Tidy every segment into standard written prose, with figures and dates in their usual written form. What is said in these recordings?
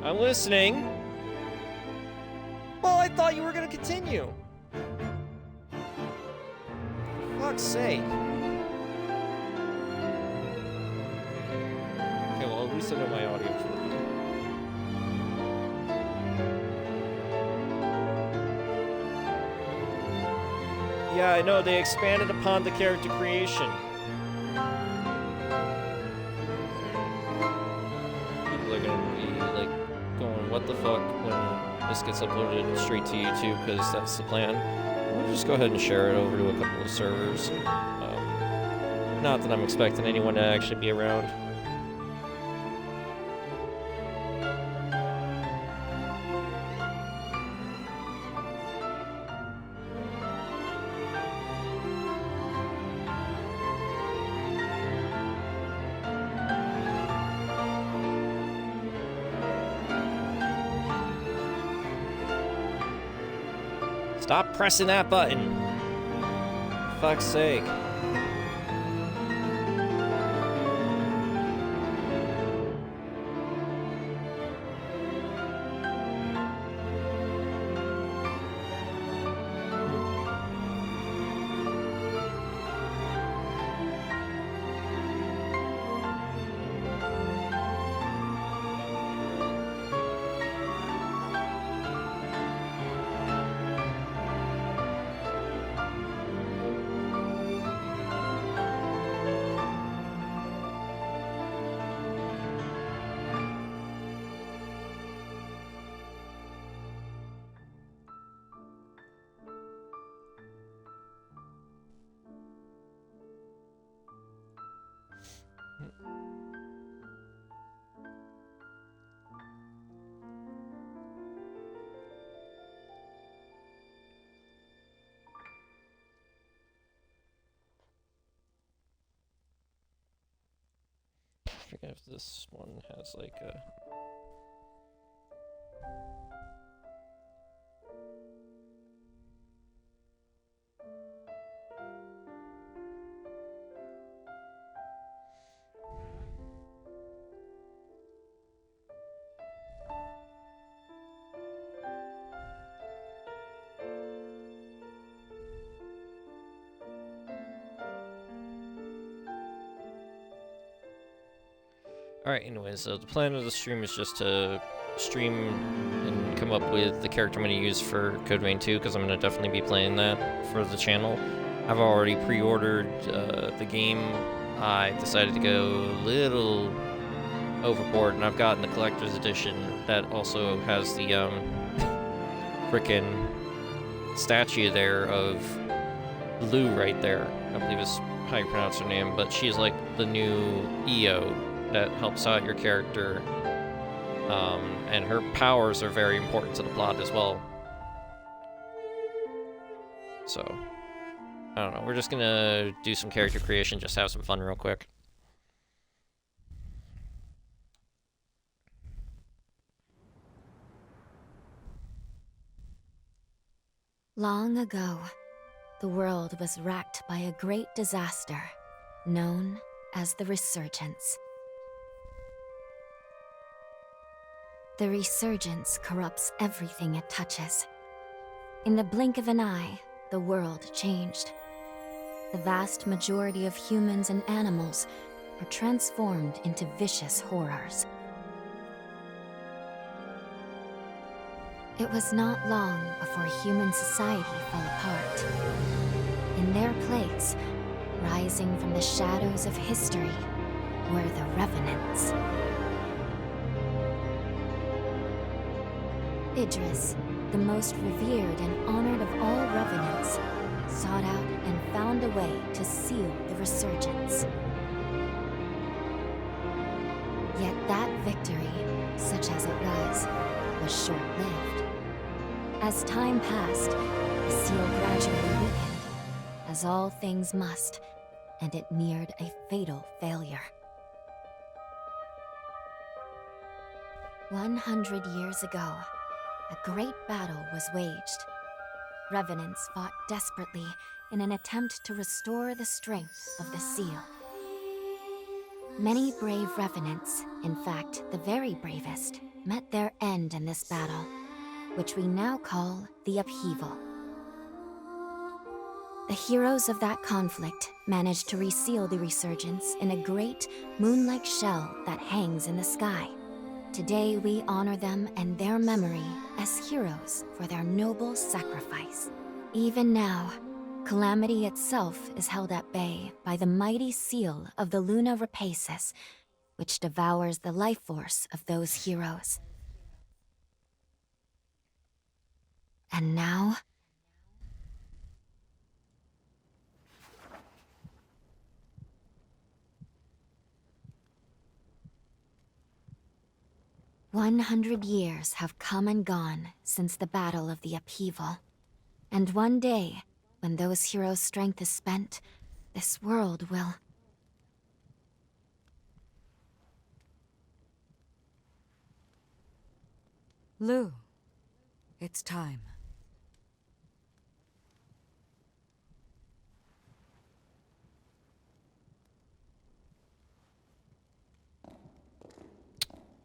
I'm listening. Well, I thought you were gonna continue. For fuck's sake. Okay, well, at least I know my audio's working. Yeah, I know, they expanded upon the character creation. People are gonna be, like, going, what the fuck, when this gets uploaded straight to YouTube, because that's the plan. We'll just go ahead and share it over to a couple of servers. Not that I'm expecting anyone to actually be around. Stop pressing that button. For fuck's sake. I forget if this one has like a... Alright, anyways, so the plan of the stream is just to stream and come up with the character I'm going to use for Code Vein 2, because I'm going to definitely be playing that for the channel. I've already pre-ordered the game. I decided to go a little overboard, and I've gotten the collector's edition that also has the frickin' statue there of Lou right there. I believe is how you pronounce her name, but she's like the new EO that helps out your character, and her powers are very important to the plot as well. So, I don't know, we're just gonna do some character creation, just have some fun real quick. Long ago, the world was racked by a great disaster, known as the Resurgence. The Resurgence corrupts everything it touches. In the blink of an eye, the world changed. The vast majority of humans and animals were transformed into vicious horrors. It was not long before human society fell apart. In their place, rising from the shadows of history, were the Revenants. Idris, the most revered and honored of all Revenants, sought out and found a way to seal the Resurgence. Yet that victory, such as it was short-lived. As time passed, the seal gradually weakened, as all things must, and it neared a fatal failure. 100 years ago, a great battle was waged. Revenants fought desperately in an attempt to restore the strength of the seal. Many brave Revenants, in fact the very bravest, met their end in this battle, which we now call the Upheaval. The heroes of that conflict managed to reseal the resurgence in a great, moon-like shell that hangs in the sky. Today we honor them and their memory as heroes for their noble sacrifice. Even now, Calamity itself is held at bay by the mighty seal of the Luna Rapaces, which devours the life force of those heroes. And now... "100 years have come and gone since the Battle of the Upheaval. And one day, when those heroes' strength is spent, this world will..." Lou, it's time.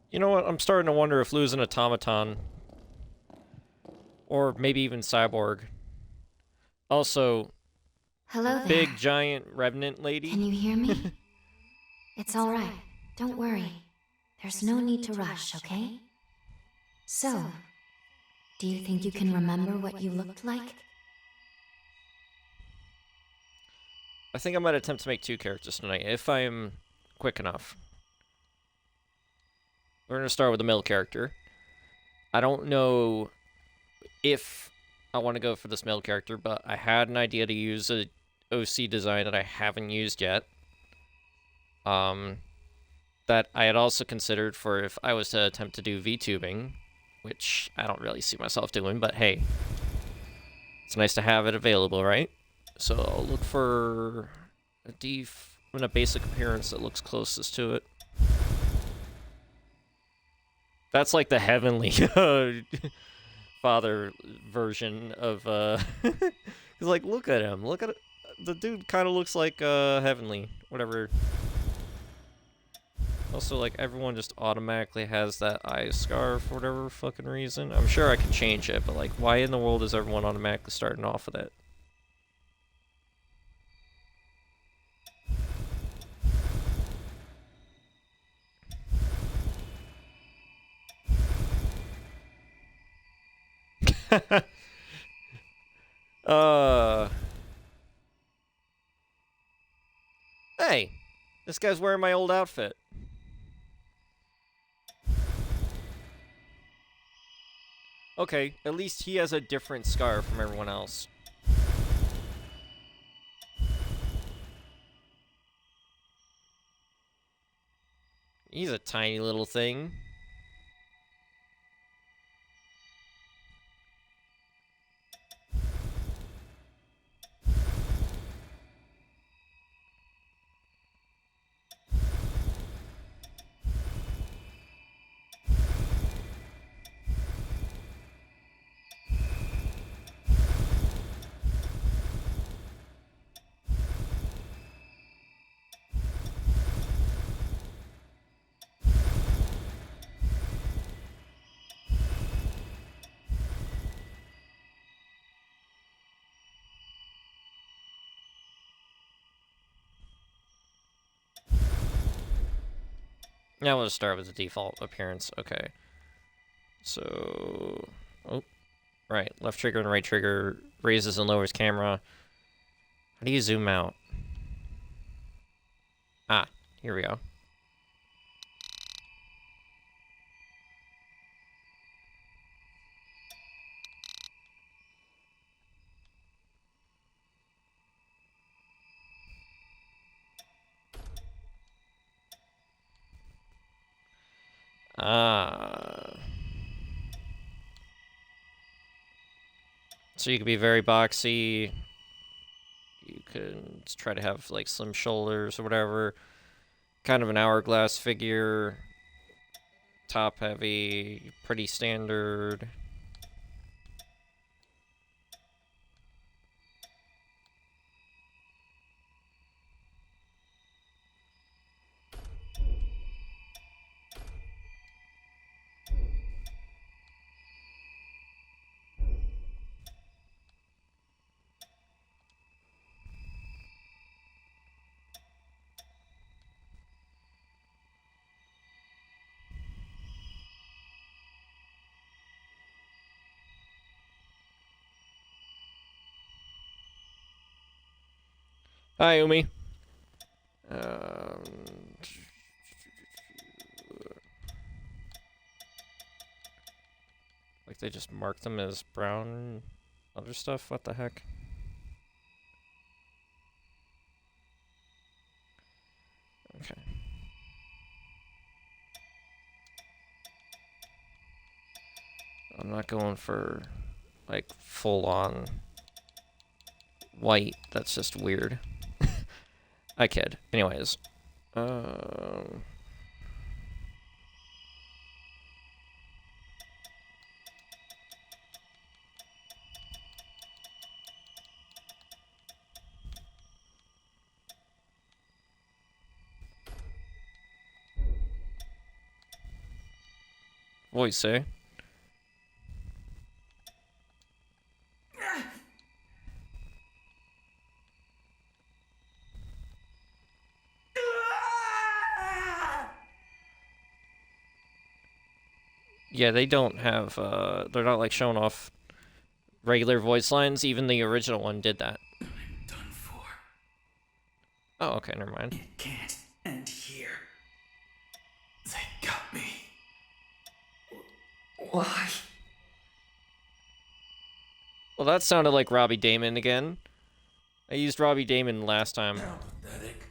You know what? I'm starting to wonder if Lou's an automaton. Or maybe even cyborg. Also, Hello there. big giant revenant lady. Can you hear me? It's all right. Don't worry. There's no need to rush, okay? So, do you think you can remember what you looked like? I think I might attempt to make 2 characters tonight, if I am quick enough. We're going to start with the male character. I don't know if I want to go for this male character, but I had an idea to use a OC design that I haven't used yet. That I had also considered for if I was to attempt to do VTubing, which I don't really see myself doing, but hey, it's nice to have it available, right? So I'll look for a basic appearance that looks closest to it. That's like the heavenly father version of Cause like, look at him. Look at it. The dude kind of looks like heavenly, whatever. Also, like, everyone just automatically has that eye scar for whatever fucking reason. I'm sure I can change it, but like, why in the world is everyone automatically starting off with it? Hey, this guy's wearing my old outfit. Okay, at least he has a different scar from everyone else. He's a tiny little thing. Now we'll start with the default appearance. Okay. So, oh, right. Left trigger and right trigger raises and lowers camera. How do you zoom out? Ah, here we go. Ah. So you can be very boxy. You can try to have like slim shoulders or whatever. Kind of an hourglass figure. Top heavy, pretty standard. Hi, Umi. Um, like they just marked them as brown other stuff? What the heck? Okay. I'm not going for, like, full-on white. That's just weird. I kid. Anyways. Voice, eh? Yeah, they don't have, they're not, like, showing off regular voice lines. Even the original one did that. I'm done for. Oh, okay, never mind. It can't end here. They got me. Why? Well, that sounded like Robbie Damon again. I used Robbie Damon last time. How pathetic.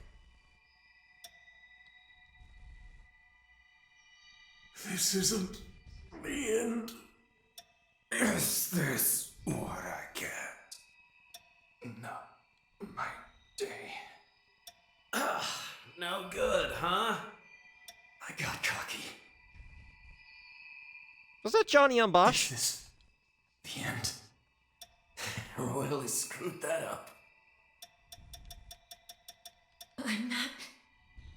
This isn't the end. Is this what I get? Not my day. No good, huh? I got cocky. Was that Johnny on Is Bosch? this the end? Royally screwed that up. I'm not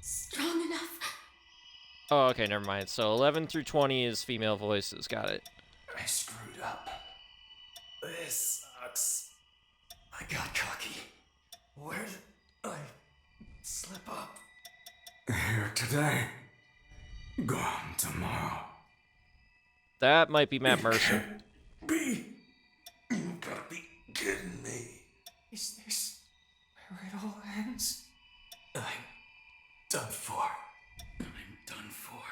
strong enough. Oh, okay, never mind. So 11 through 20 is female voices. Got it. I screwed up. This sucks. I got cocky. Where did I slip up? Here today, gone tomorrow. That might be Matt Mercer. Be. You gotta be kidding me. Is this where it all ends? I'm done for. I'm done for.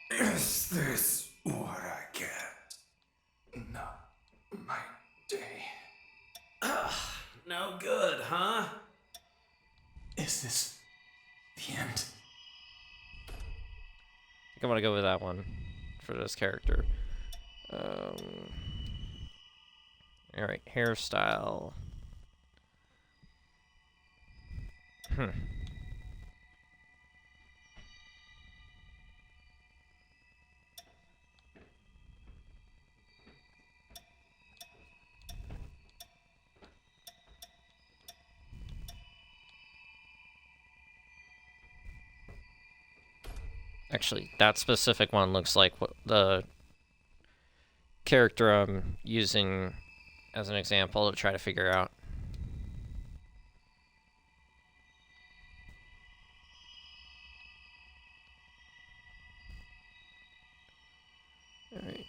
Is this what I get? Not my day. No good, huh? Is this the end? I think I'm gonna go with that one for this character. Alright, hairstyle. Actually, that specific one looks like what the character I'm using as an example to try to figure out. Alright.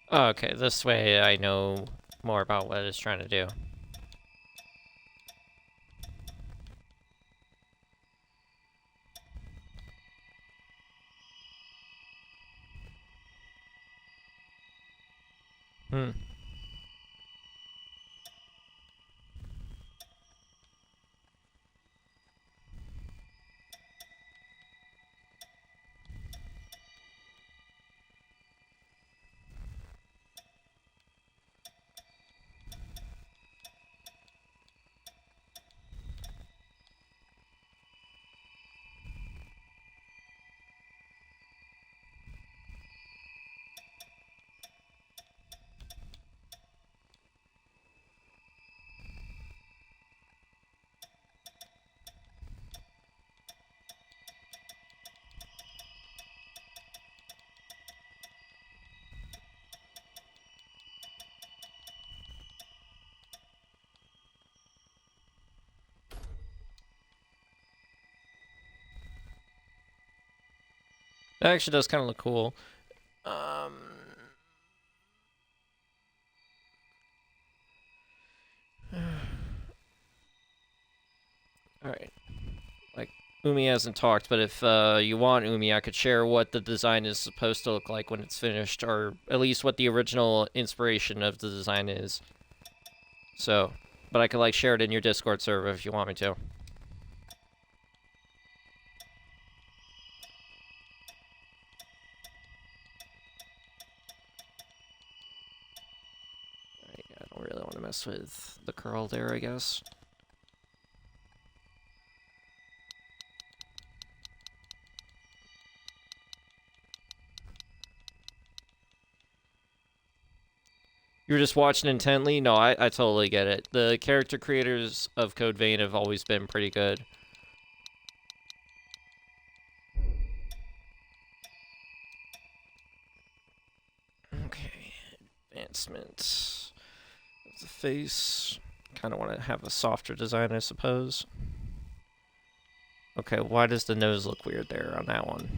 Oh, okay, this way I know more about what it's trying to do. Hmm. That actually does kind of look cool. Alright. Like, Umi hasn't talked, but if you want, Umi, I could share what the design is supposed to look like when it's finished, or at least what the original inspiration of the design is. So, but I could, like, share it in your Discord server if you want me to. I don't really want to mess with the curl there, I guess. You were just watching intently? No, I totally get it. The character creators of Code Vein have always been pretty good. Okay, advancement of the face. Kind of want to have a softer design, I suppose. Okay, why does the nose look weird there on that one?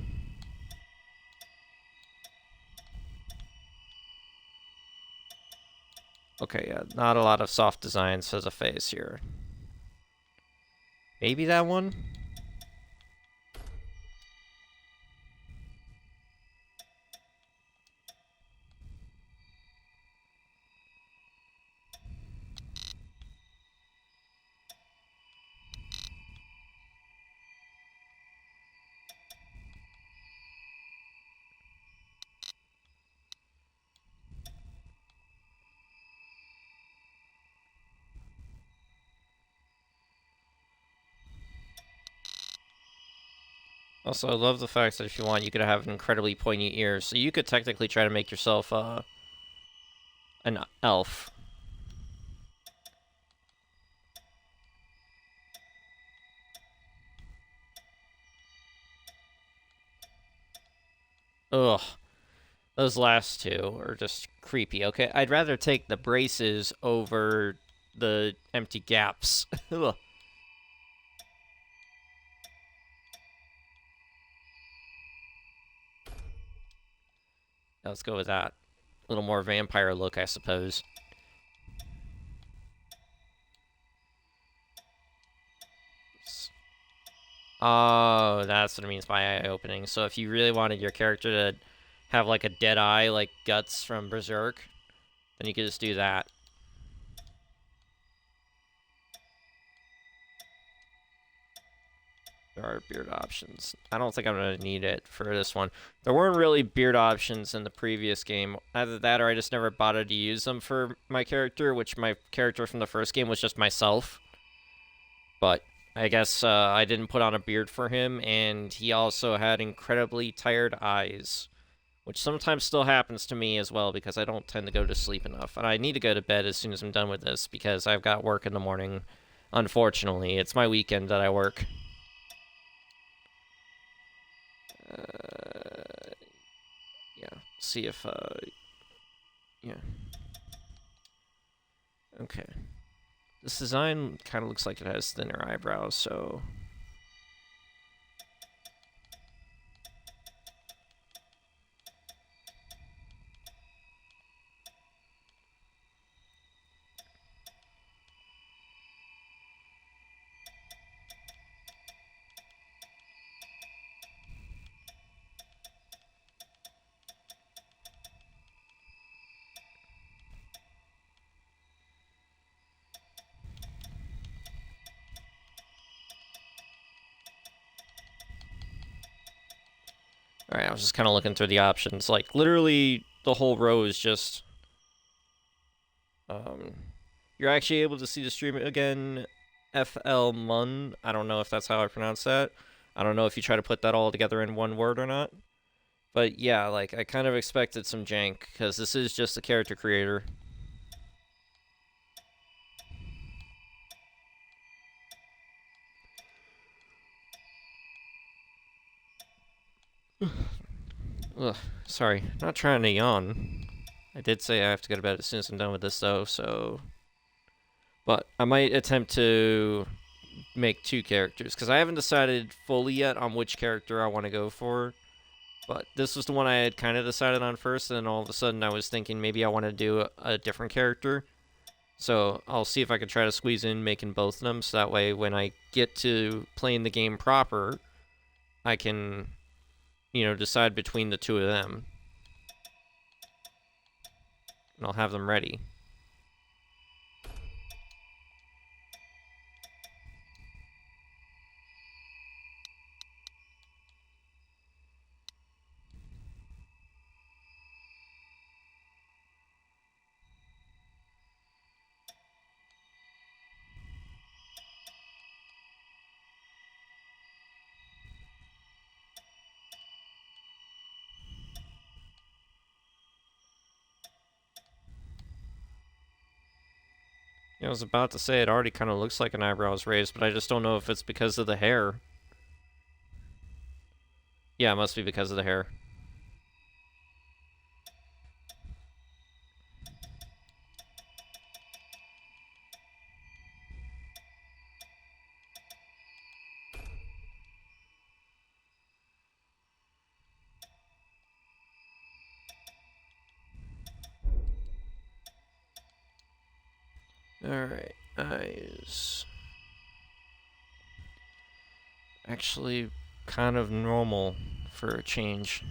Okay, yeah, not a lot of soft designs as a face here. Maybe that one? Also, I love the fact that if you want, you could have incredibly pointy ears. So you could technically try to make yourself an elf. Ugh. Those last two are just creepy. Okay, I'd rather take the braces over the empty gaps. Ugh. Let's go with that. A little more vampire look, I suppose. Oh, that's what it means by eye opening. So if you really wanted your character to have like a dead eye, like Guts from Berserk, then you could just do that. There are beard options. I don't think I'm going to need it for this one. There weren't really beard options in the previous game. Either that or I just never bothered to use them for my character, which my character from the first game was just myself. But I guess I didn't put on a beard for him, and he also had incredibly tired eyes, which sometimes still happens to me as well because I don't tend to go to sleep enough. And I need to go to bed as soon as I'm done with this because I've got work in the morning. Unfortunately, it's my weekend that I work. Yeah, see if, yeah. Okay. This design kind of looks like it has thinner eyebrows, so... Alright, I was just kind of looking through the options. Like, literally, the whole row is just... you're actually able to see the stream again, FL Mun. I don't know if that's how I pronounce that. I don't know if you try to put that all together in one word or not. But yeah, like, I kind of expected some jank, because this is just a character creator. Ugh, sorry, not trying to yawn. I did say I have to go to bed as soon as I'm done with this, though, so... But I might attempt to make 2 characters, because I haven't decided fully yet on which character I want to go for. But this was the one I had kind of decided on first, and then all of a sudden I was thinking maybe I want to do a different character. So I'll see if I can try to squeeze in making both of them, so that way when I get to playing the game proper, I can, you know, decide between the 2 of them. And I'll have them ready. Yeah, I was about to say it already kind of looks like an eyebrow is raised, but I just don't know if it's because of the hair. Yeah, it must be because of the hair. Alright, eyes. Actually, kind of normal for a change.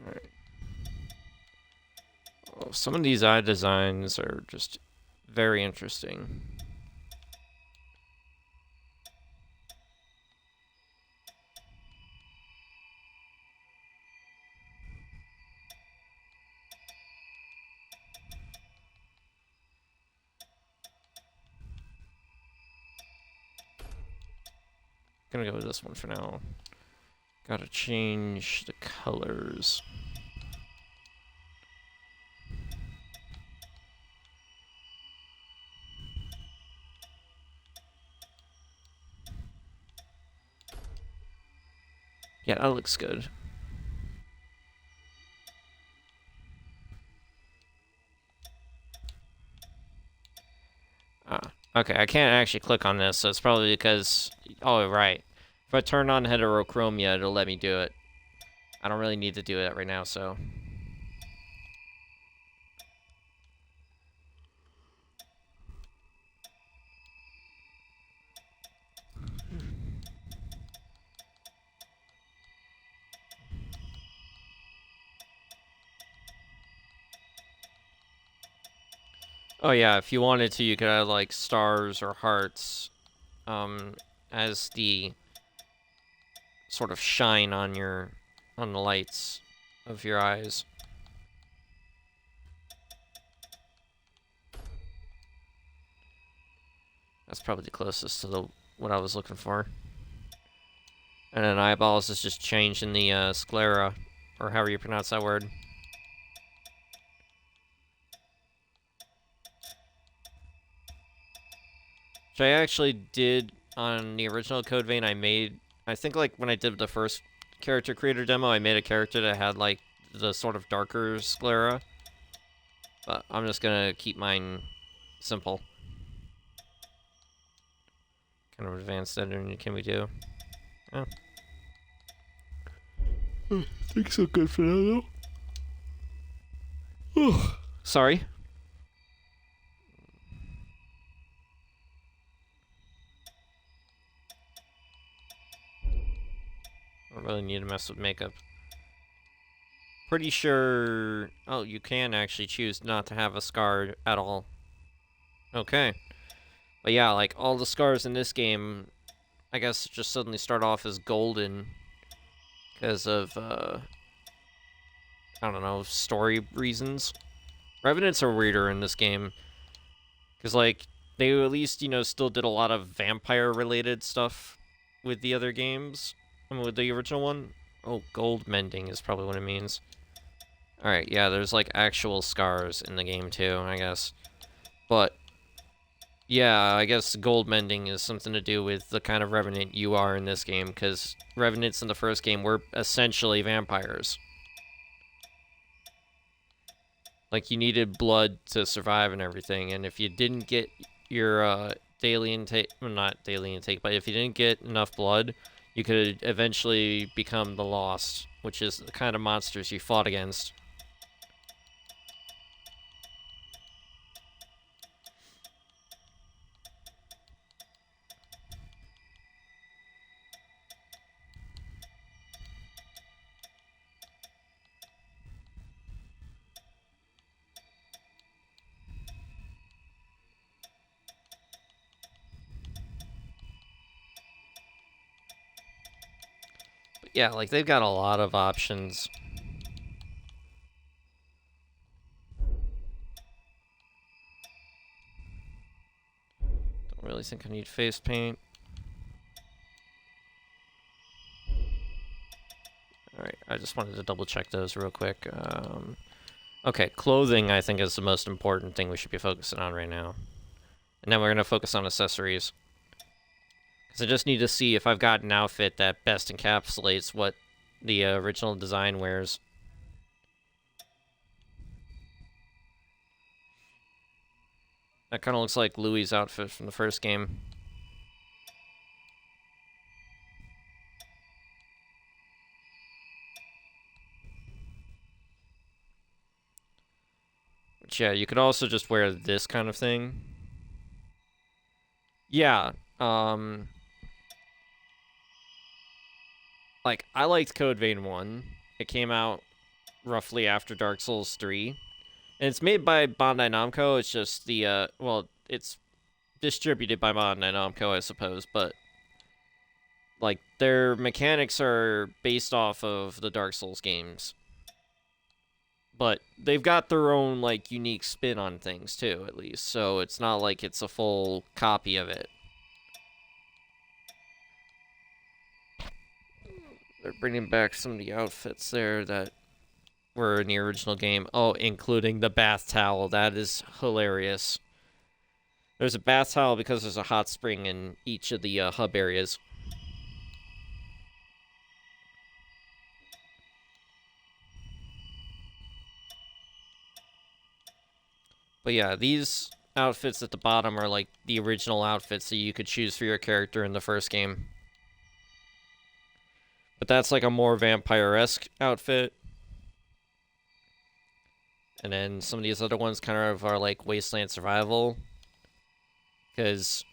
Alright. Oh, some of these eye designs are just very interesting. Gonna go with this one for now. Gotta change the colors. Yeah, that looks good. Okay, I can't actually click on this, so it's probably because... Oh, right. If I turn on heterochromia, it'll let me do it. I don't really need to do it right now, so... Oh yeah, if you wanted to, you could add like stars or hearts as the sort of shine on the lights of your eyes. That's probably the closest to what I was looking for. And then eyeballs is just changing the sclera, or however you pronounce that word. Which I actually did on the original Code Vein. I think like when I did the first character creator demo, I made a character that had like the sort of darker sclera. But I'm just gonna keep mine simple. Kind of advanced editing can we do? Oh. I think so good for now though. Sorry. I don't really need to mess with makeup. Pretty sure... Oh, you can actually choose not to have a scar at all. Okay. But yeah, like, all the scars in this game, I guess, just suddenly start off as golden. Because of, I don't know, story reasons. Revenants are weirder in this game. Because, like, they at least, you know, still did a lot of vampire-related stuff with the other games. I mean, with the original one. Oh, gold mending is probably what it means. Alright, yeah, there's, like, actual scars in the game, too, I guess. But, yeah, I guess gold mending is something to do with the kind of Revenant you are in this game, because Revenants in the first game were essentially vampires. Like, you needed blood to survive and everything, and if you didn't get your, daily intake... Well, not daily intake, but if you didn't get enough blood, you could eventually become the Lost, which is the kind of monsters you fought against. Yeah, like, they've got a lot of options. Don't really think I need face paint. Alright, I just wanted to double check those real quick. Okay, clothing I think is the most important thing we should be focusing on right now. And then we're going to focus on accessories. Because I just need to see if I've got an outfit that best encapsulates what the original design wears. That kind of looks like Louis' outfit from the first game. Which, yeah, you could also just wear this kind of thing. Yeah, like, I liked Code Vein 1. It came out roughly after Dark Souls 3. And it's made by Bandai Namco. It's just the, well, it's distributed by Bandai Namco, I suppose, but, like, their mechanics are based off of the Dark Souls games. But they've got their own, like, unique spin on things, too, at least. So it's not like it's a full copy of it. They're bringing back some of the outfits there that were in the original game. Oh, including the bath towel. That is hilarious. There's a bath towel because there's a hot spring in each of the hub areas. But yeah, these outfits at the bottom are like the original outfits that you could choose for your character in the first game. But that's like a more vampire-esque outfit. And then some of these other ones kind of are like Wasteland Survival. Because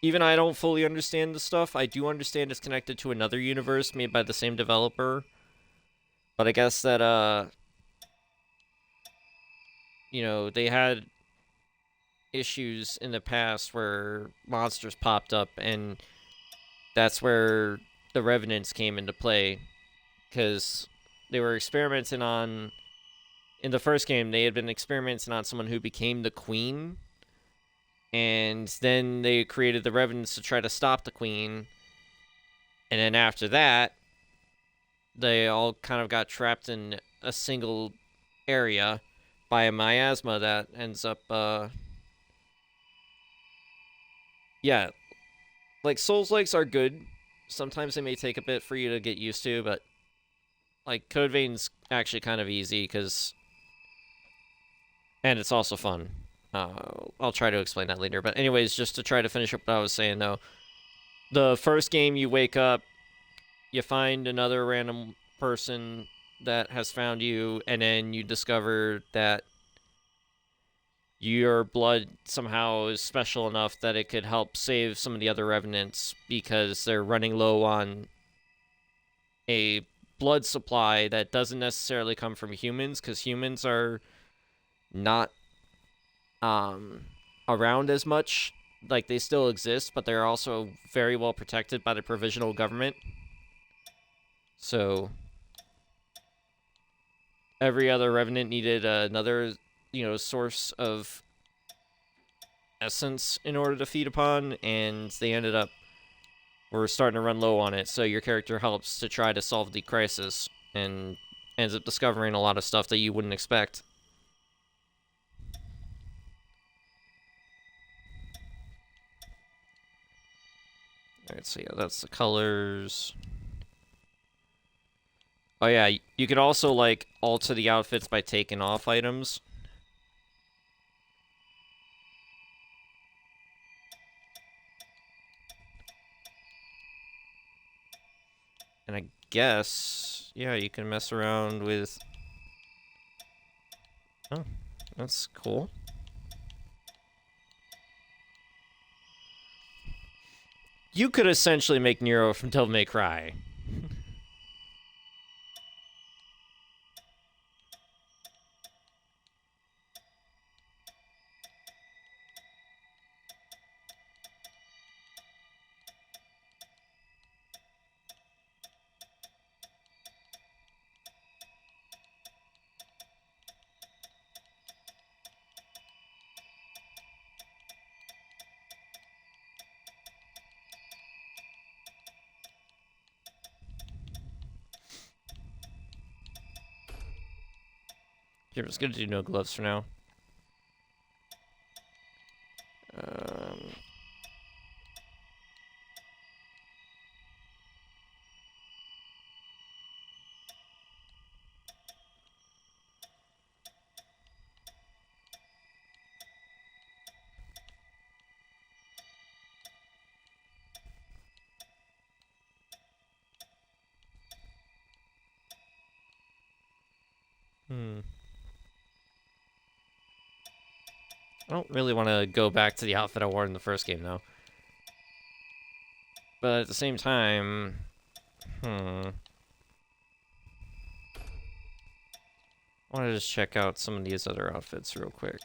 even I don't fully understand the stuff. I do understand it's connected to another universe made by the same developer. But I guess that, you know, they had issues in the past where monsters popped up, and that's where the Revenants came into play, because they were experimenting on... In the first game, they had been experimenting on someone who became the queen, and then they created the Revenants to try to stop the queen, and then after that, they all kind of got trapped in a single area by a miasma that ends up, yeah, like Souls-likes are good. Sometimes they may take a bit for you to get used to, but like Code Vein's actually kind of easy and it's also fun. I'll try to explain that later. But anyways, just to try to finish up what I was saying though, the first game you wake up, you find another random person that has found you, and then you discover that your blood somehow is special enough that it could help save some of the other revenants because they're running low on a blood supply that doesn't necessarily come from humans, because humans are not around as much. Like, they still exist, but they're also very well protected by the provisional government. So every other revenant needed another, source of essence in order to feed upon, and they ended up were starting to run low on it. So your character helps to try to solve the crisis and ends up discovering a lot of stuff that you wouldn't expect. Alright, so yeah, that's the colors. Oh yeah, you could also, like, alter the outfits by taking off items. And I guess, yeah, you can mess around with... Oh, that's cool. You could essentially make Nero from Devil May Cry. You're just gonna do no gloves for now. I don't really want to go back to the outfit I wore in the first game, though. But at the same time... I want to just check out some of these other outfits real quick.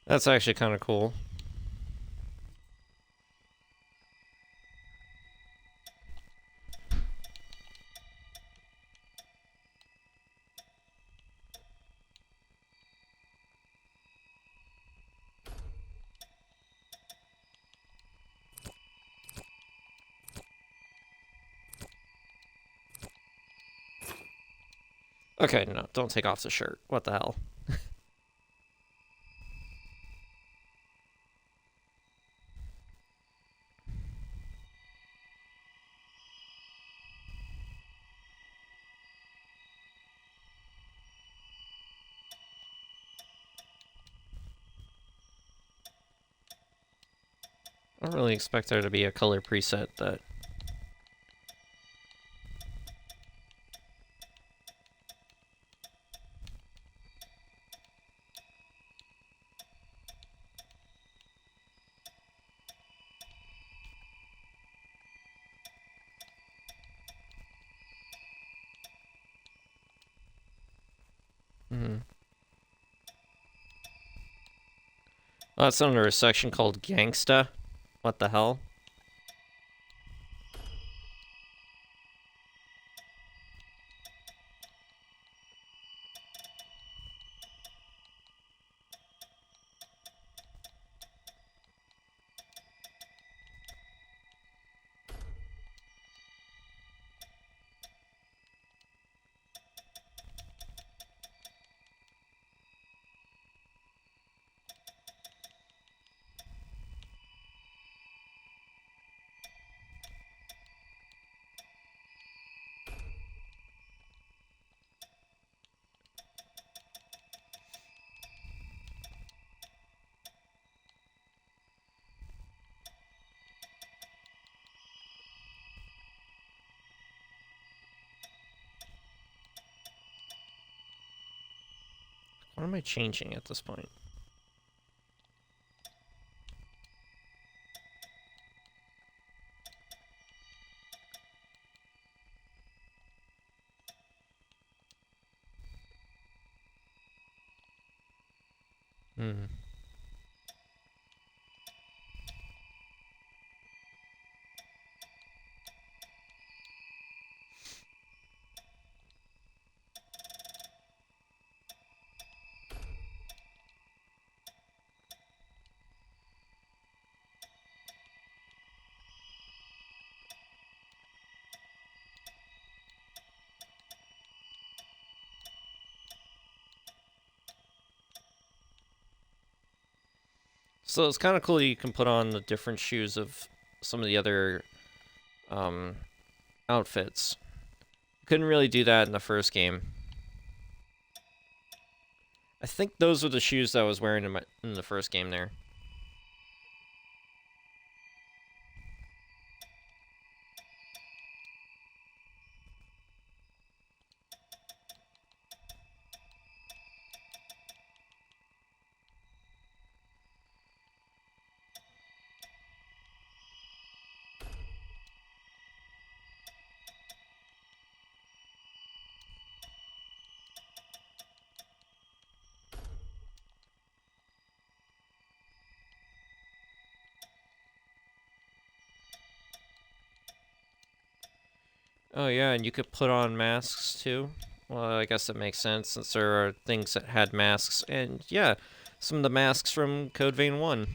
That's actually kind of cool. Okay, no, don't take off the shirt. What the hell? I don't really expect there to be a color preset that... Hmm. Oh, that's under a section called Gangsta. What the hell? What am I changing at this point? Hmm. So it's kind of cool you can put on the different shoes of some of the other um, outfits. Couldn't really do that in the first game. I think those were the shoes that I was wearing in the first game there. Oh yeah, and you could put on masks too. Well, I guess that makes sense since there are things that had masks. And yeah, some of the masks from Code Vein 1.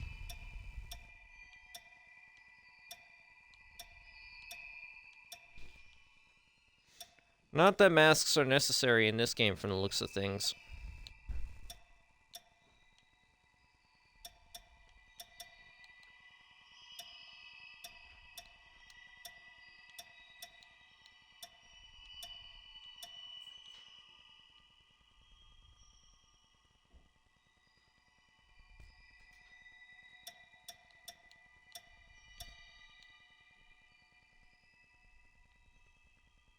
Not that masks are necessary in this game from the looks of things.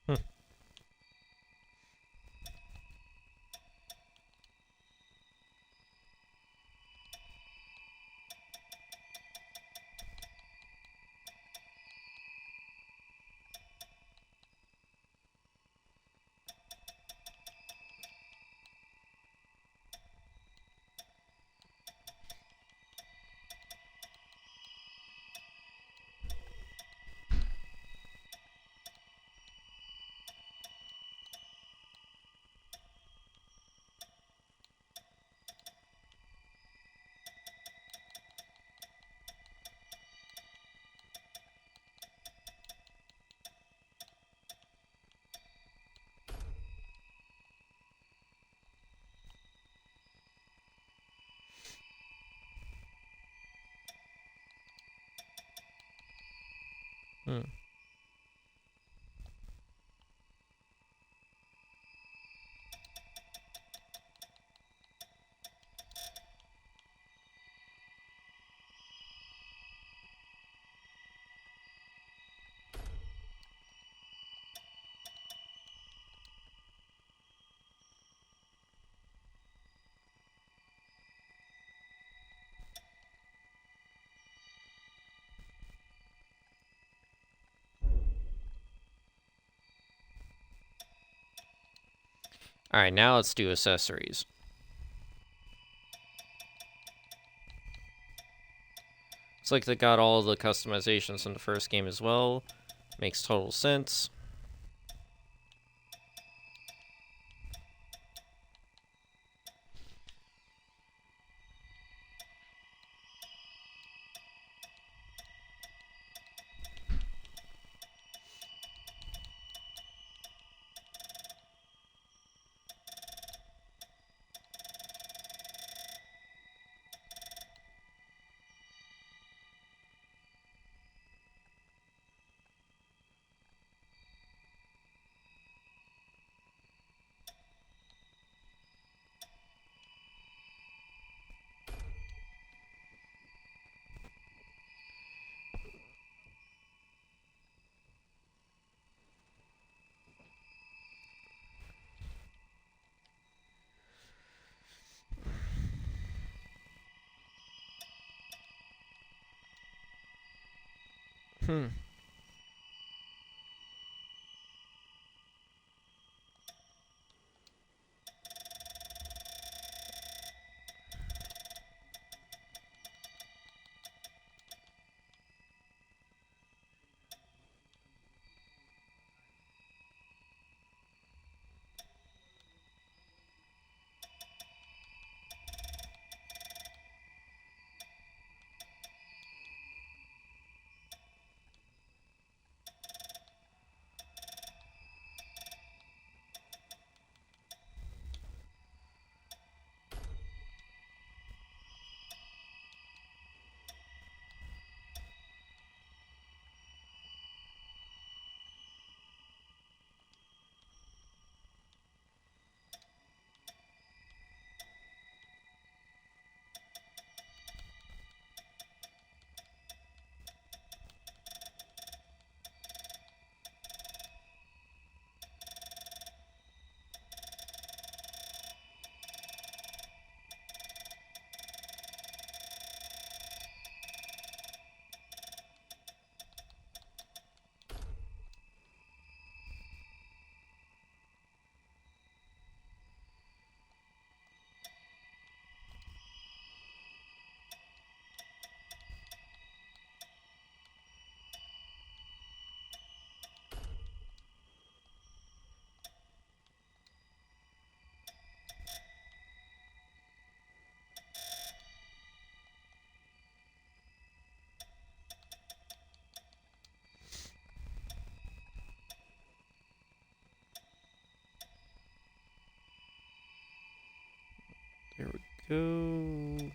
Hmm. Hmm. Alright, now let's do accessories. It's like they got all the customizations in the first game as well. Makes total sense. Hmm. There we go.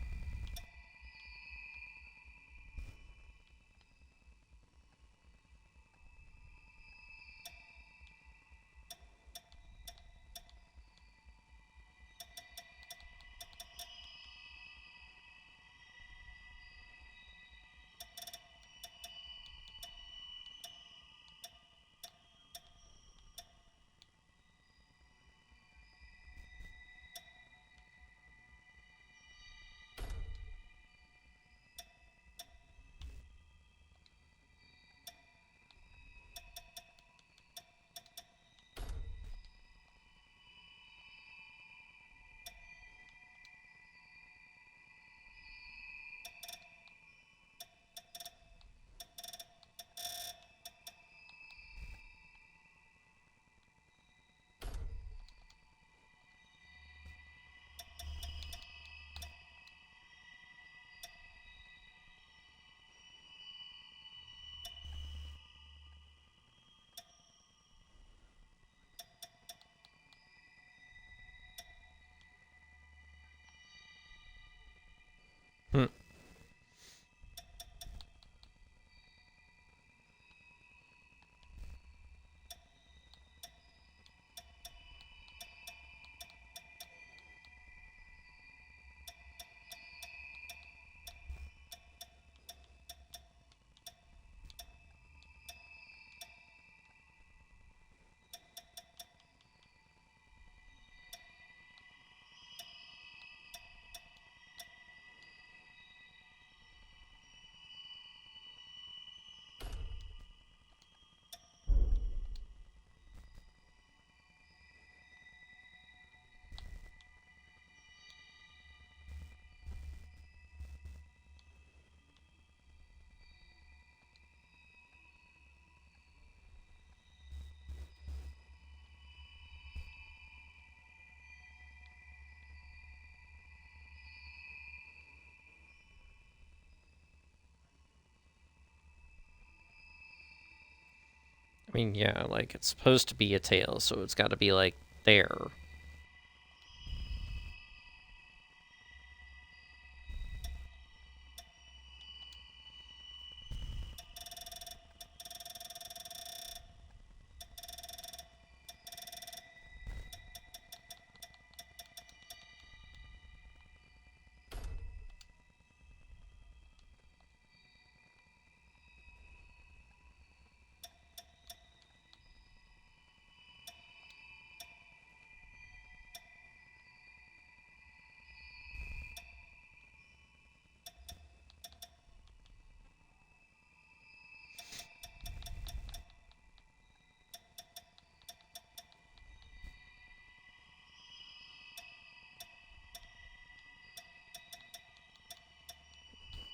I mean, yeah, like, it's supposed to be a tail, so it's gotta be, like, there.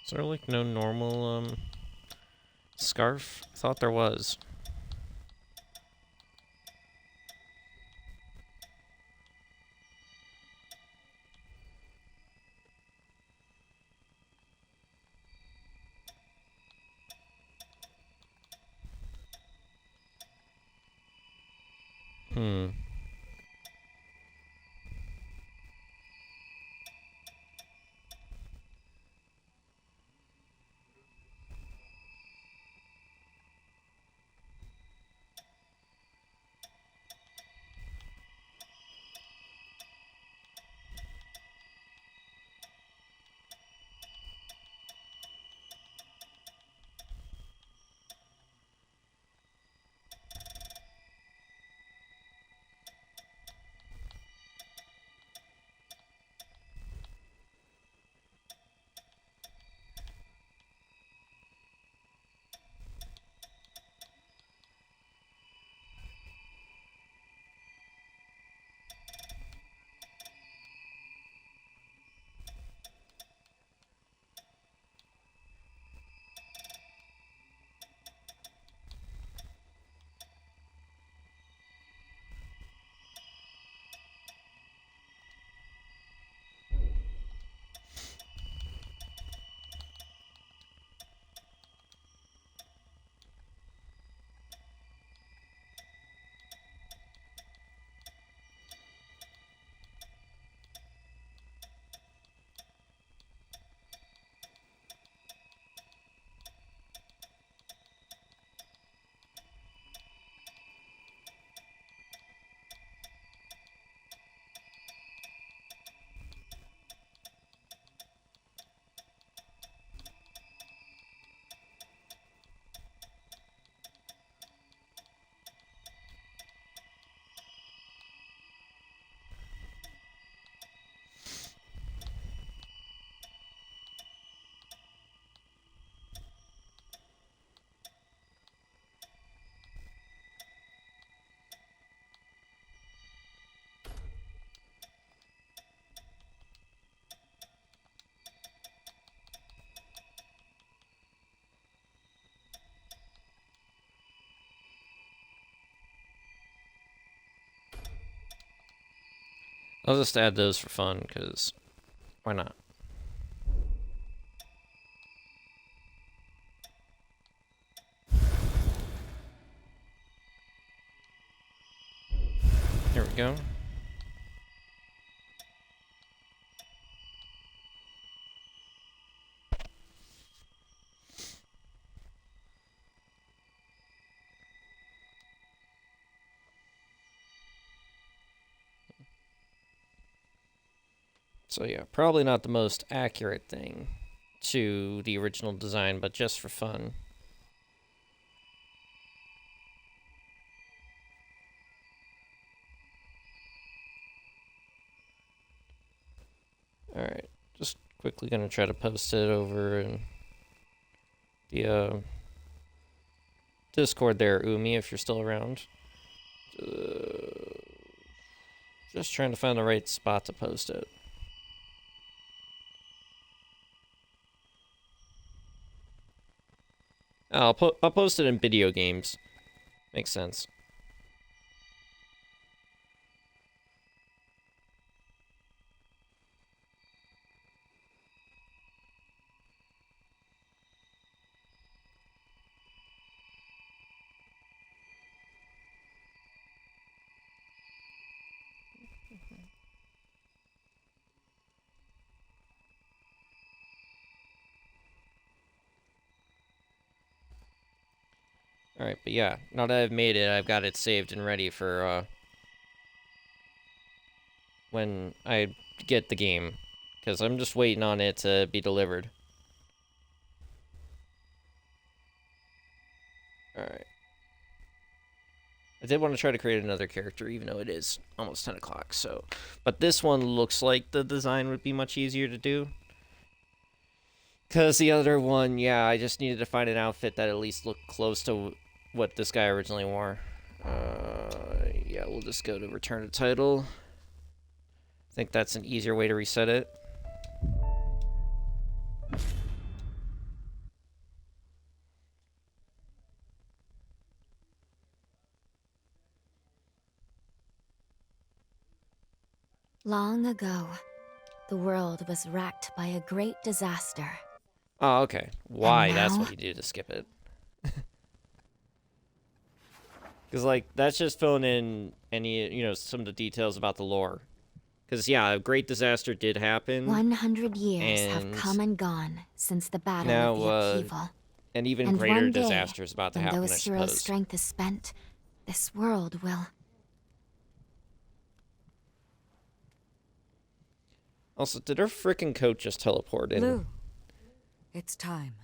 Is there, like, no normal, scarf? I thought there was. Hmm. I'll just add those for fun, because why not? There we go. So yeah, probably not the most accurate thing to the original design, but just for fun. Alright, just quickly gonna try to post it over in the Discord there, Umi, if you're still around. Just trying to find the right spot to post it. I'll post it in video games. Makes sense. Alright, but yeah, now that I've made it, I've got it saved and ready for, when I get the game. Because I'm just waiting on it to be delivered. Alright. I did want to try to create another character, even though it is almost 10 o'clock, so... But this one looks like the design would be much easier to do. Because the other one, yeah, I just needed to find an outfit that at least looked close to what this guy originally wore. Yeah, we'll just go to return to title. I think that's an easier way to reset it. Long ago, the world was racked by a great disaster. Oh, okay. Why? That's now? what you do to skip it. Because, like, that's just filling in any, you know, some of the details about the lore. Because, yeah, a great disaster did happen. 100 years have and come and gone since the battle now, of the upheaval. an even And greater one day, disaster is about to when happen, I those heroes' suppose. strength is spent, this world will... Also, did our frickin' coat just teleport in? Lou, it's time.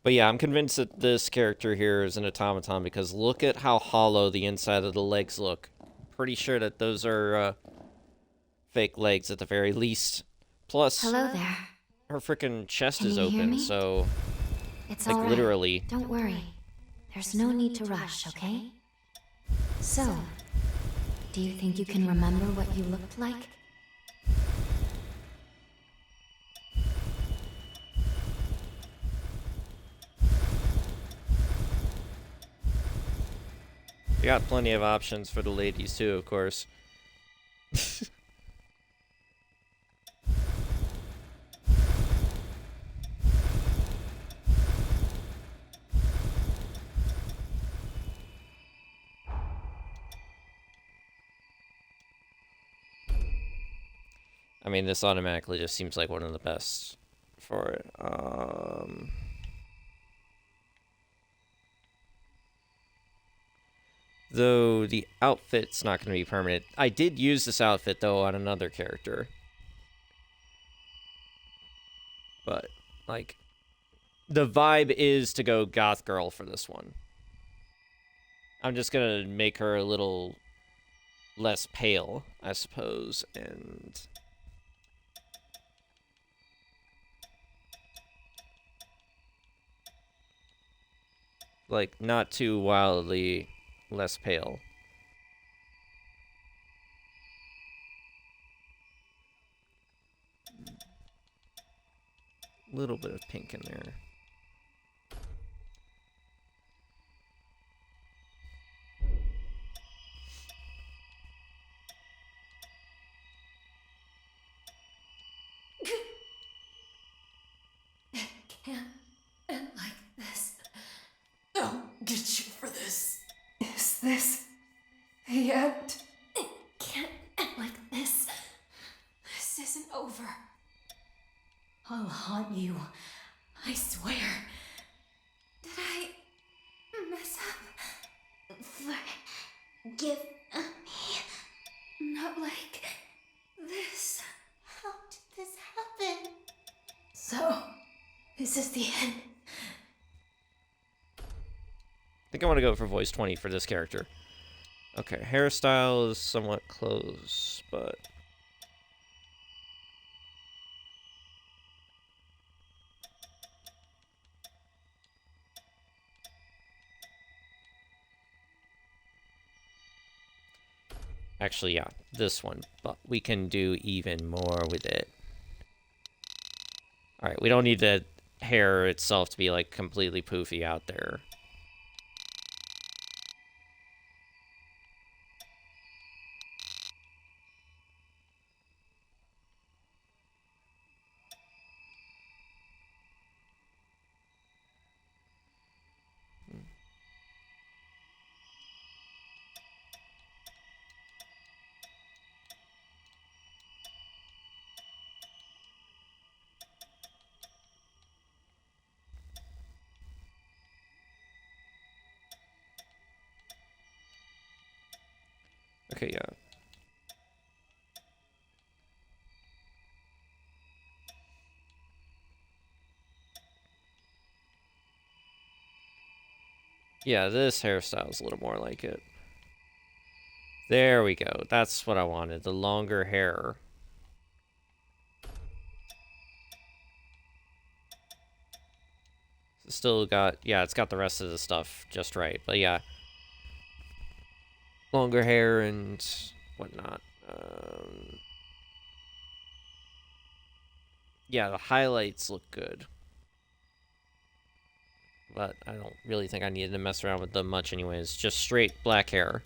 But yeah, I'm convinced that this character here is an automaton because look at how hollow the inside of the legs look. Pretty sure that those are fake legs at the very least. Plus, Hello there. her frickin' chest Can is you hear open, me? so It's like all right. literally. Don't worry. There's no need to rush, okay? So, do you think you can remember what you looked like? We got plenty of options for the ladies too, of course. I mean, this automatically just seems like one of the best for it. Though the outfit's not going to be permanent. I did use this outfit, though, on another character. But, like, the vibe is to go goth girl for this one. I'm just going to make her a little less pale, I suppose, and... like, not too wildly less pale. Little bit of pink in there. Can't end like this. I'll get you for this. Is this the end? It can't end like this. This isn't over. I'll haunt you. I swear. Did I mess up? Forgive me. Not like this. How did this happen? So, this is the end. I think I want to go for voice 20 for this character. Okay, hairstyle is somewhat close, but... actually, yeah, this one. But we can do even more with it. Alright, we don't need the hair itself to be, like, completely poofy out there. Okay, yeah. Yeah, this hairstyle is a little more like it. There we go. That's what I wanted. The longer hair. Still got, yeah, it's got the rest of the stuff just right. But yeah. Longer hair and whatnot. Yeah, the highlights look good. But I don't really think I needed to mess around with them much anyways. Just straight black hair.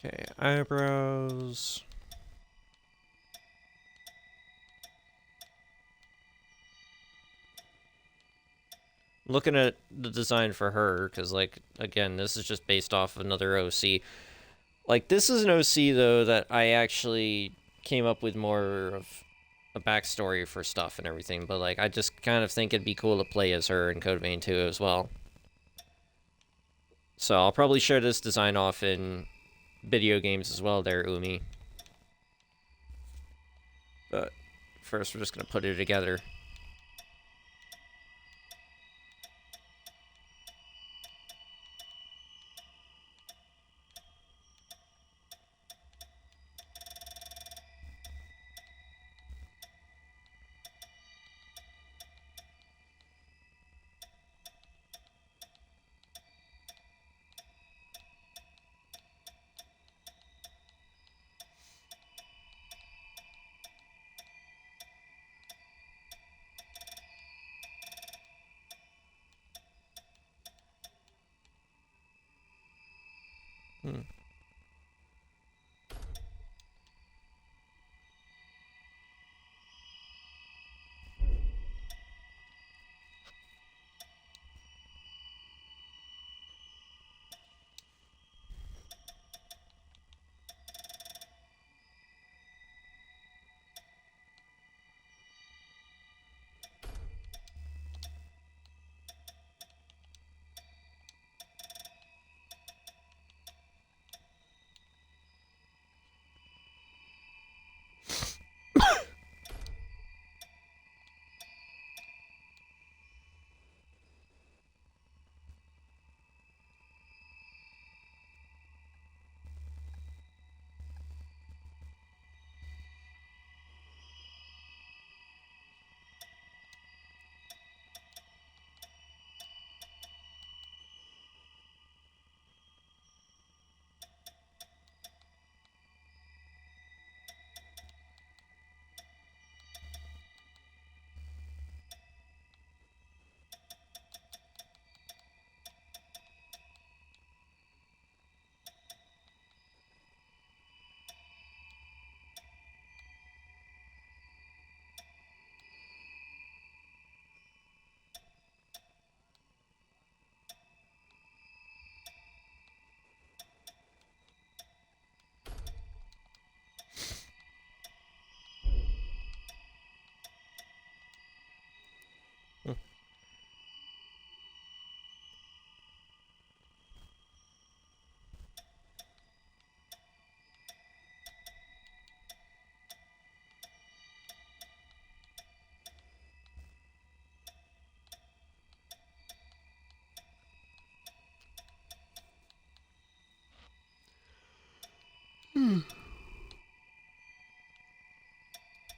Okay, eyebrows. Looking at the design for her, because, like, again, this is just based off another OC. Like, this is an OC, though, that I actually came up with more of a backstory for stuff and everything, but, like, I just kind of think it'd be cool to play as her in Code Vein 2 as well. So I'll probably share this design off in video games as well there, Umi. But first, we're just going to put it together.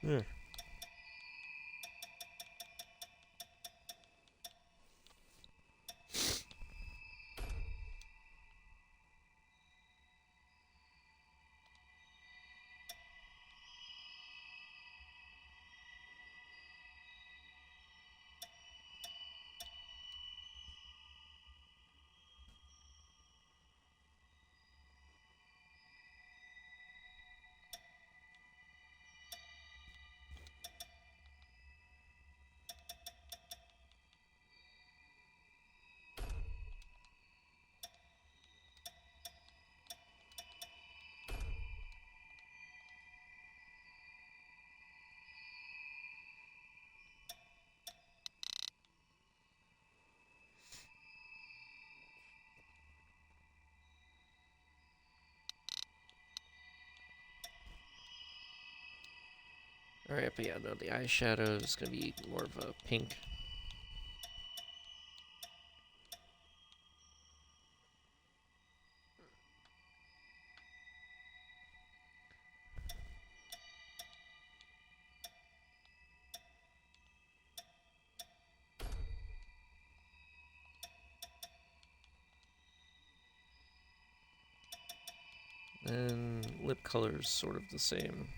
Yeah. Alright, but yeah, no, the eyeshadow is gonna be more of a pink. And lip color is sort of the same.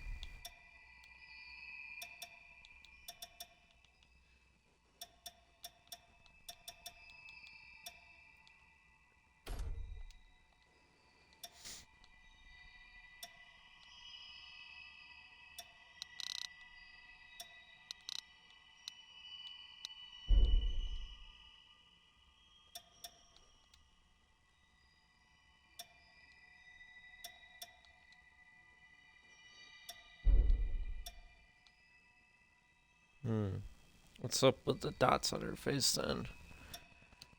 What's up with the dots on her face then?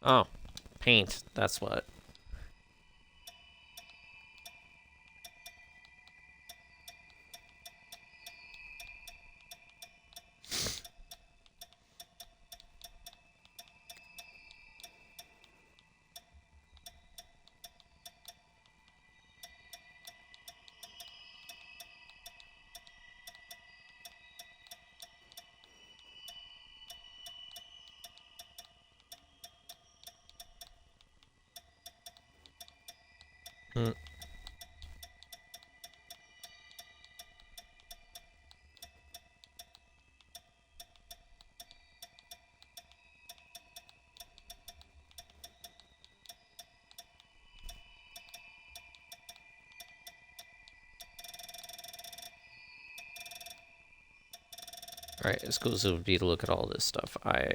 Oh, paint. That's what. Alright, as cool as it would be to look at all this stuff, I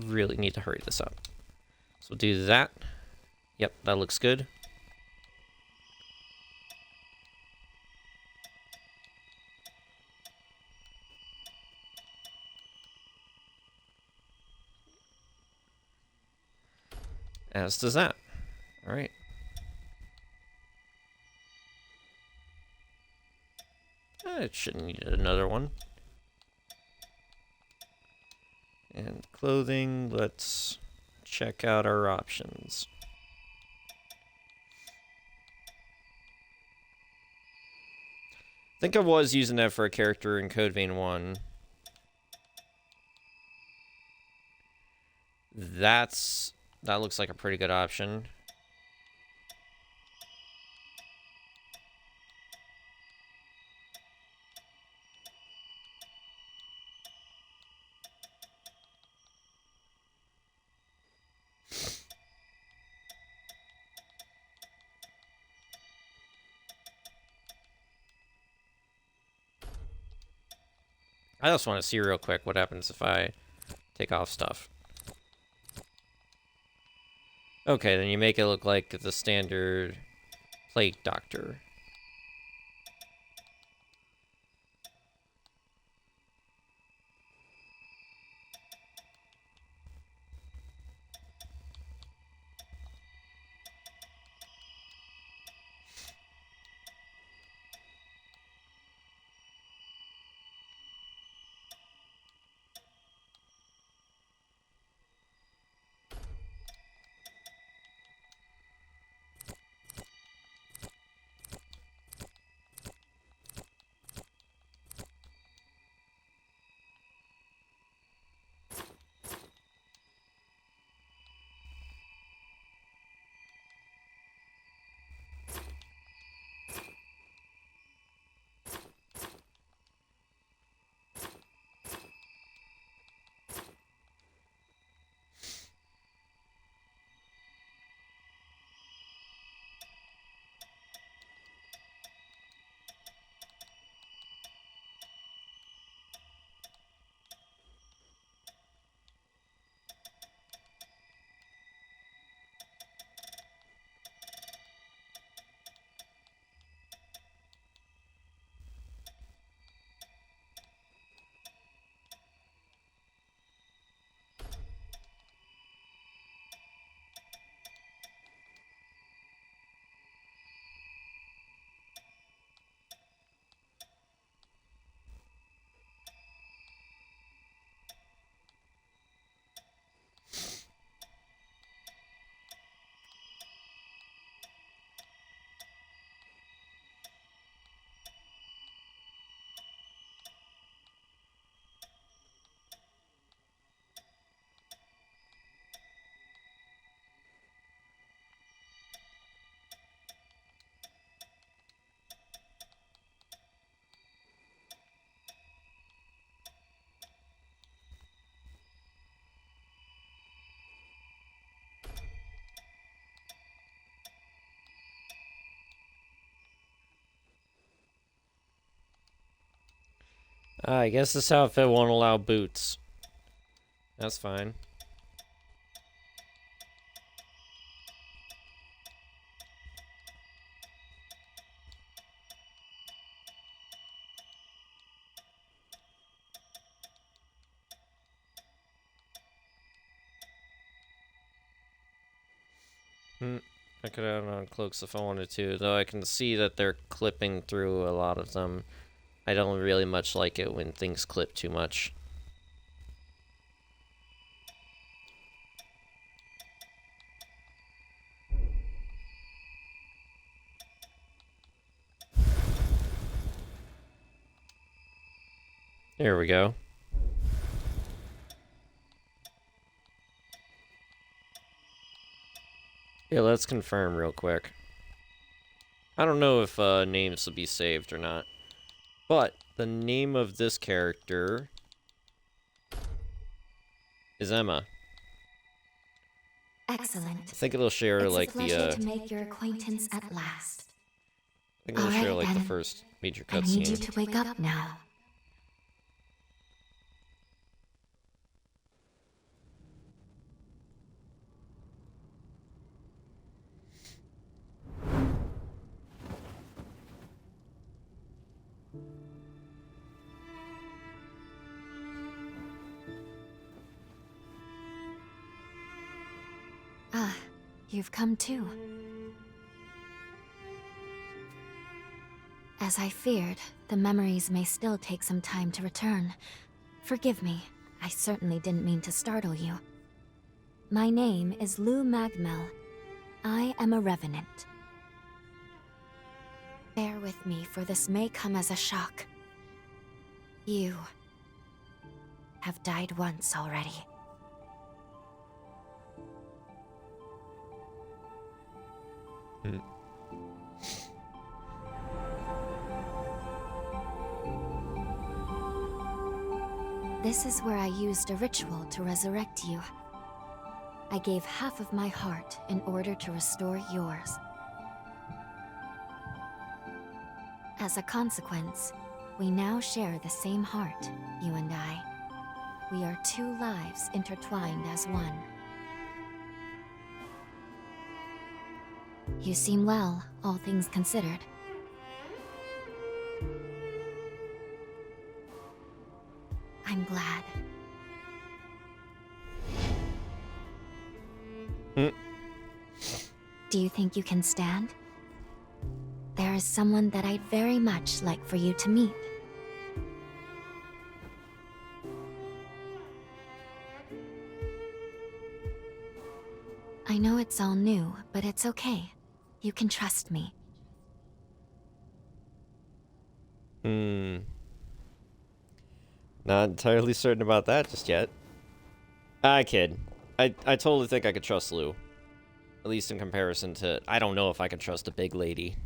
really need to hurry this up. So we'll do that. Yep, that looks good. As does that. Alright. It shouldn't need another one. And clothing, let's check out our options. I think I was using that for a character in Code Vein 1. That looks like a pretty good option. I just want to see real quick what happens if I take off stuff. Okay, then you make it look like the standard Plague Doctor. I guess this outfit won't allow boots. That's fine. I could add on cloaks if I wanted to, though I can see that they're clipping through a lot of them. I don't really much like it when things clip too much. There we go. Yeah, let's confirm real quick. I don't know if names will be saved or not, but the name of this character is Emma. Excellent. I think it'll share It's like a pleasure the to make your acquaintance at last. I think it'll share Alright, like the then. first major I need you cutscene. to wake up now. Ah, you've come too. As I feared, the memories may still take some time to return. Forgive me, I certainly didn't mean to startle you. My name is Lou Magmel. I am a revenant. Bear with me, for this may come as a shock. You have died once already. This is where I used a ritual to resurrect you. I gave half of my heart in order to restore yours. As a consequence, we now share the same heart, you and I. We are two lives intertwined as one. You seem well, all things considered. I'm glad. Do you think you can stand? There is someone that I'd very much like for you to meet. I know it's all new, but it's okay. You can trust me. Not entirely certain about that just yet. I kid. I totally think I could trust Lou. At least in comparison to... I don't know if I could trust a big lady.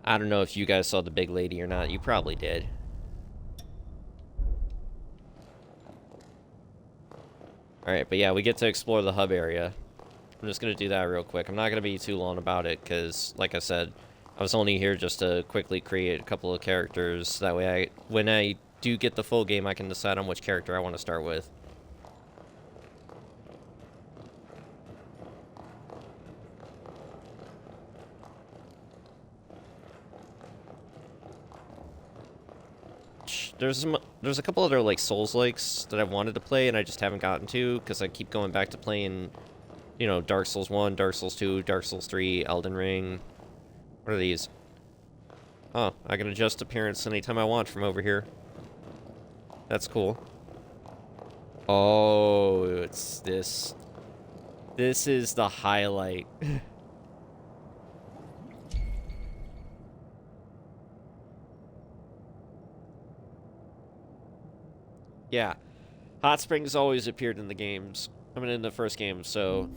I don't know if you guys saw the big lady or not. You probably did. Alright, but yeah, we get to explore the hub area. I'm just going to do that real quick. I'm not going to be too long about it, because, like I said, I was only here just to quickly create a couple of characters. That way, when I do get the full game, I can decide on which character I want to start with. There's a couple other like Souls-likes that I've wanted to play and I just haven't gotten to because I keep going back to playing, you know, Dark Souls 1, Dark Souls 2, Dark Souls 3, Elden Ring. What are these? Oh, I can adjust appearance anytime I want from over here. That's cool. Oh, it's this. This is the highlight. Yeah. Hot springs always appeared in the games. I mean, in the first game, so...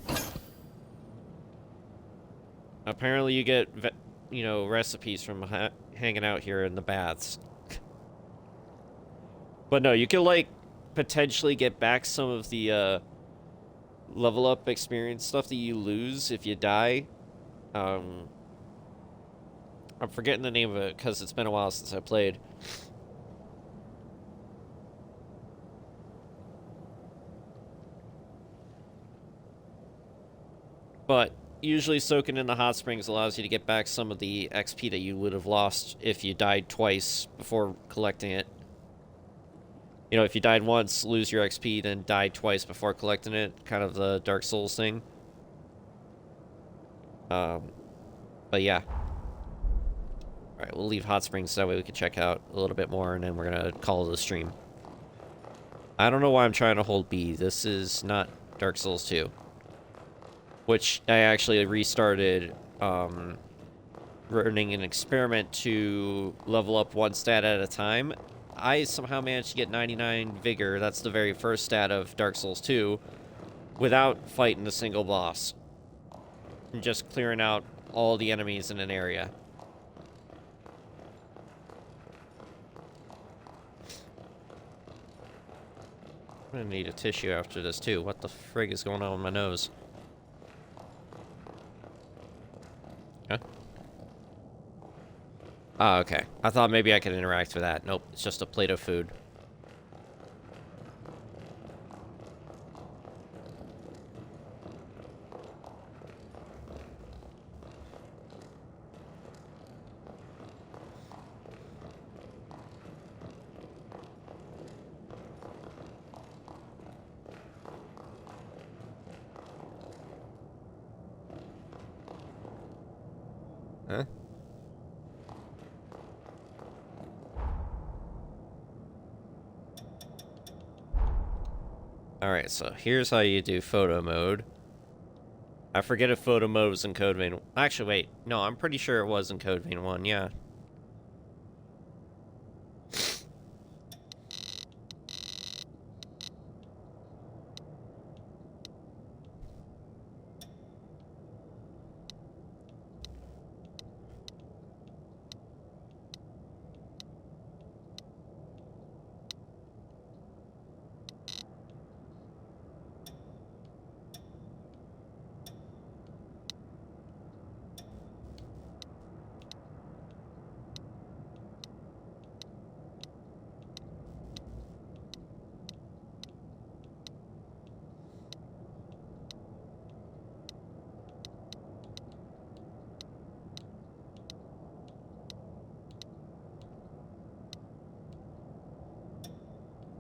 Apparently you get, you know, recipes from hanging out here in the baths. But no, you can, like, potentially get back some of the, level up experience stuff that you lose if you die. I'm forgetting the name of it, because it's been a while since I played. But usually soaking in the hot springs allows you to get back some of the XP that you would have lost if you died twice before collecting it. You know, if you died once, lose your XP, then died twice before collecting it. Kind of the Dark Souls thing. But yeah. Alright, we'll leave hot springs so that way we can check out a little bit more, and then we're gonna call it a stream. I don't know why I'm trying to hold B. This is not Dark Souls 2. Which I actually restarted, running an experiment to level up one stat at a time. I somehow managed to get 99 Vigor, that's the very first stat of Dark Souls 2, without fighting a single boss. And just clearing out all the enemies in an area. I'm gonna need a tissue after this too. What the frig is going on with my nose? Huh? Oh, okay. I thought maybe I could interact with that. Nope, it's just a plate of food. Huh? Alright, so here's how you do photo mode. I forget if photo mode was in Code Vein. Actually, wait. No, I'm pretty sure it was in Code Vein 1, yeah.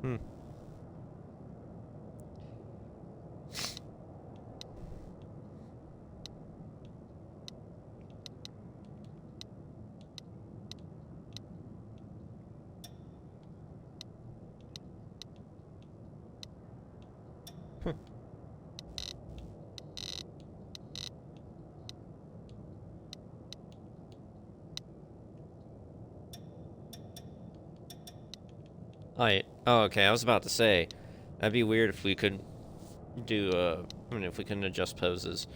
Hmm. Oh, okay, I was about to say, that'd be weird if we couldn't do, I mean, if we couldn't adjust poses.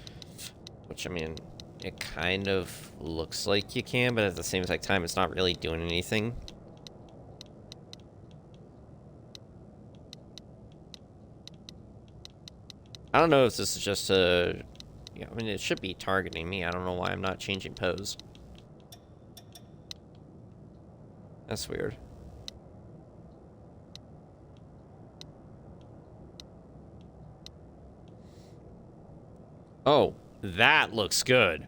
Which, I mean, it kind of looks like you can, but at the same time, it's not really doing anything. I don't know if this is just a... Yeah, I mean, it should be targeting me. I don't know why I'm not changing pose. That's weird. Oh, that looks good.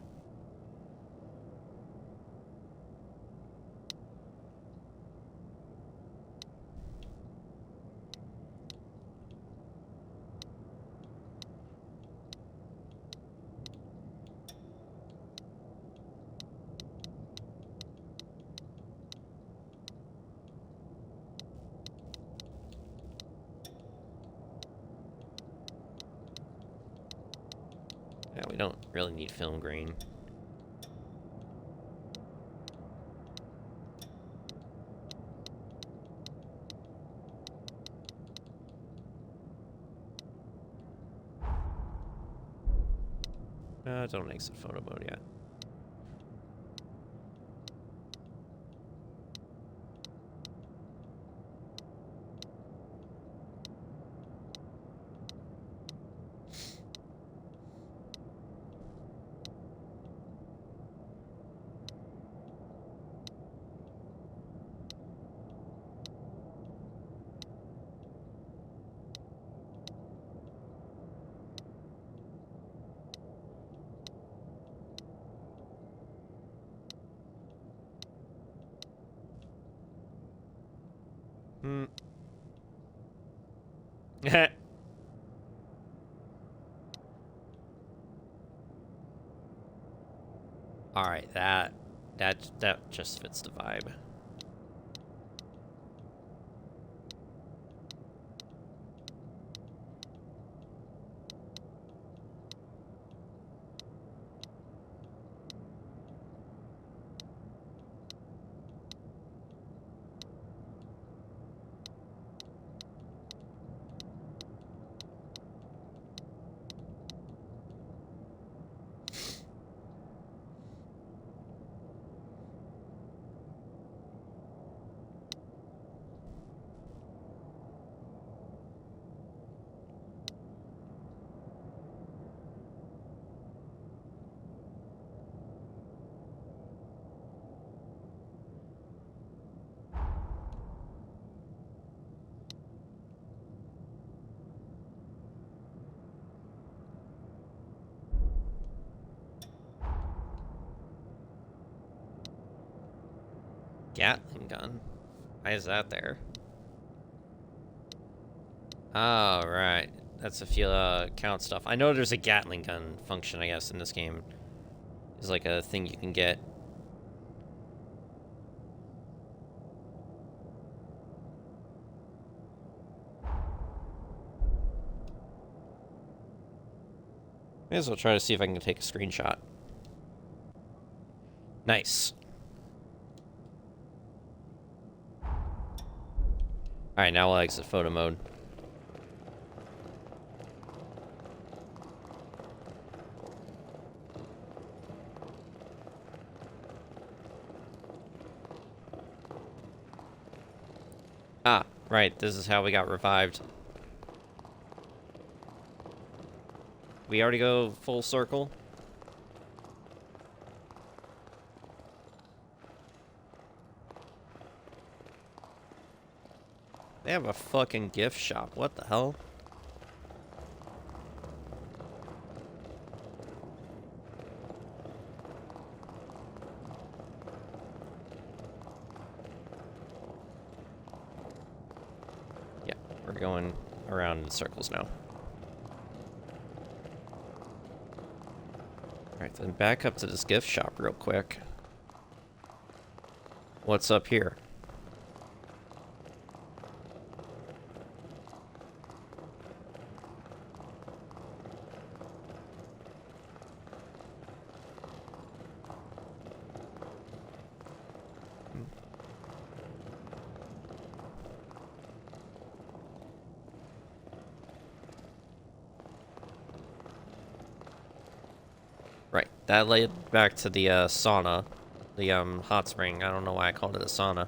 Yeah, we don't really need film grain. Don't exit photo mode yet. All right, that just fits the vibe. Gatling gun? Why is that there? Oh, right. That's if you count stuff. I know there's a Gatling gun function, I guess, in this game. It's like a thing you can get. May as well try to see if I can take a screenshot. Nice. Alright, now we'll exit photo mode. Ah, right, this is how we got revived. We already go full circle? They have a fucking gift shop. What the hell? Yeah, we're going around in circles now. Alright, then back up to this gift shop real quick. What's up here? Right, that led back to the sauna, the hot spring. I don't know why I called it a sauna.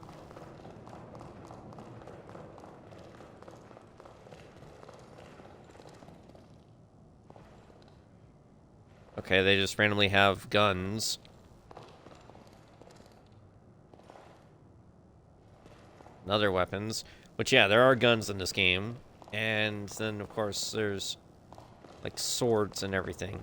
Okay, they just randomly have guns. And other weapons. Which, yeah, there are guns in this game. And then, of course, there's, like, swords and everything.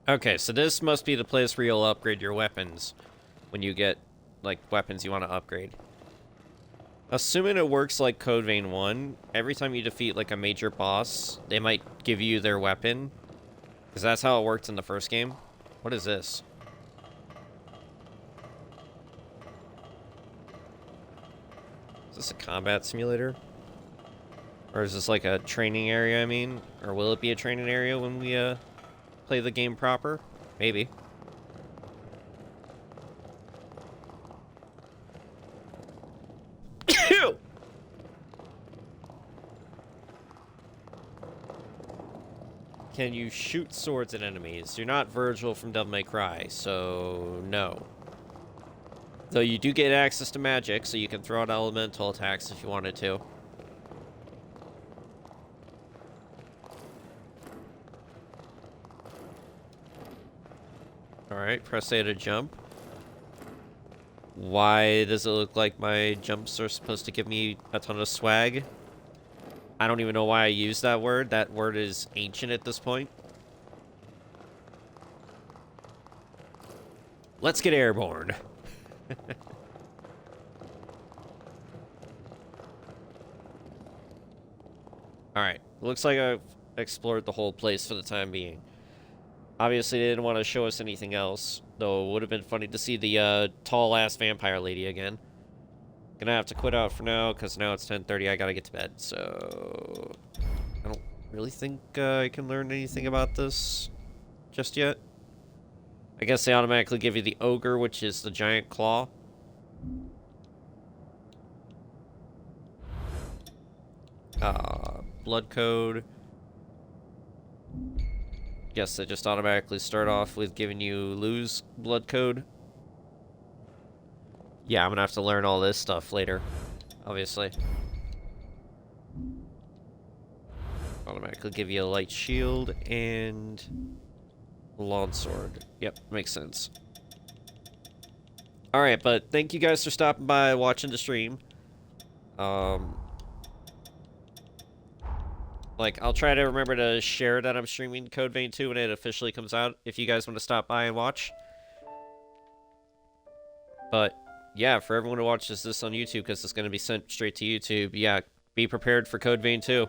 Okay, so this must be the place where you'll upgrade your weapons when you get, like, weapons you want to upgrade. Assuming it works like Code Vein 1, every time you defeat, like, a major boss, they might give you their weapon. Because that's how it worked in the first game. What is this? Is this a combat simulator? Or is this, like, a training area, I mean? Or will it be a training area when we, play the game proper? Maybe. Can you shoot swords at enemies? You're not Virgil from Devil May Cry, so no. Though you do get access to magic, so you can throw out elemental attacks if you wanted to. Alright, press A to jump. Why does it look like my jumps are supposed to give me a ton of swag? I don't even know why I used that word. That word is ancient at this point. Let's get airborne. Alright, looks like I've explored the whole place for the time being. Obviously, they didn't want to show us anything else, though it would have been funny to see the tall-ass vampire lady again. Gonna have to quit out for now, because now it's 10:30, I gotta get to bed, so... I don't really think I can learn anything about this just yet. I guess they automatically give you the ogre, which is the giant claw. Blood code. Guess they just automatically start off with giving you lose blood code. Yeah, I'm gonna have to learn all this stuff later, obviously. Automatically give you a light shield and a long sword. Yep, makes sense. Alright, but thank you guys for stopping by, watching the stream. Like, I'll try to remember to share that I'm streaming Code Vein 2 when it officially comes out, if you guys want to stop by and watch. But, yeah, for everyone who watches this on YouTube, because it's going to be sent straight to YouTube, yeah, be prepared for Code Vein 2.